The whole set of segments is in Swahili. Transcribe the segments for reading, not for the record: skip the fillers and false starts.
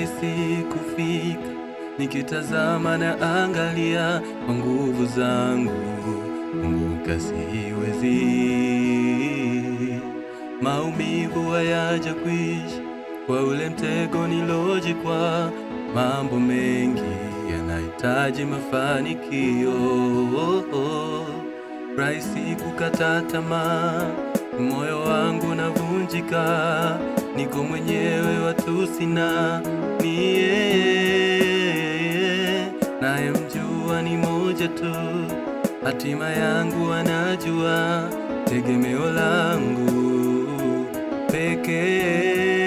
rahisi kufika, nikitazama na angalia kwa nguvu zangu, kumbuka siwezi. Maumivu hayaja kwisha kwa ule mtego nilojikwa, mambo mengi yanahitaji mafanikio. Rahisi kukata tamaa, moyo wangu navunjika, niko mwenyewe, watu sina, ni yeye nayemjua ni moja tu, hatima yangu anajua, tegemeo langu pekee.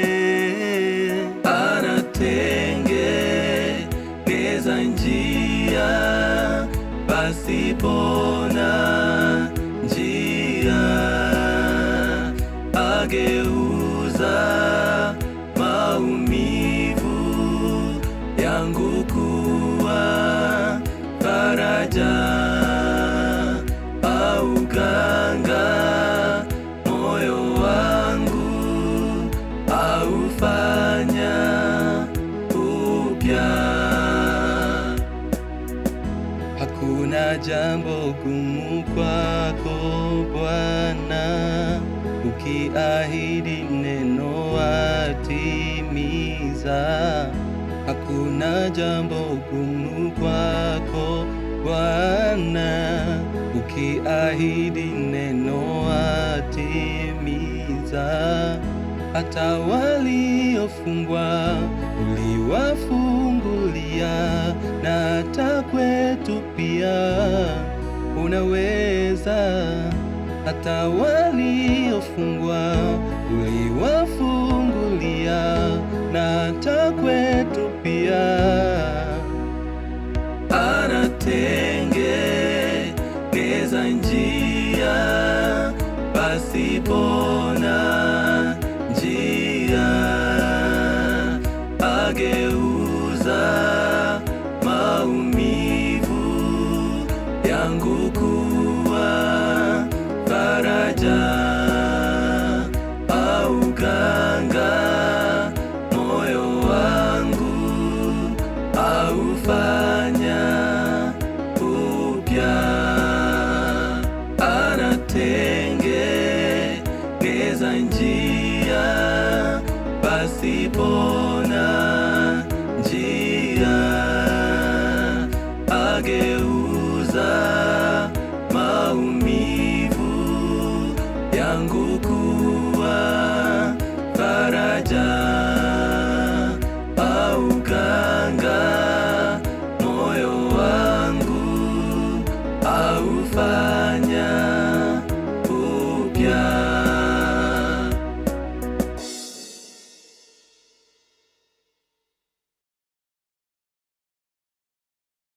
Anatengeneza njia pasipona njia, ageuza maumivu yangu kuwa faraja, auganga moyo wangu, aufanya upya. Hakuna jambo gumu kwako Bwana, ukiahidi neno watimiza. Hakuna jambo gumu kwako Bwana, ukiahidi neno watimiza. Hata waliofungwa uliwafungulia, na hata kwetu pia unaweza. Hata waliofungwa uliwafungulia, na hata kwetu pia. Anatengeneza njia pasipona njia, ageuza maumivu yangu kuwa faraja, auganga moyo wangu, aufanya upya. Anatengeneza njia pasipo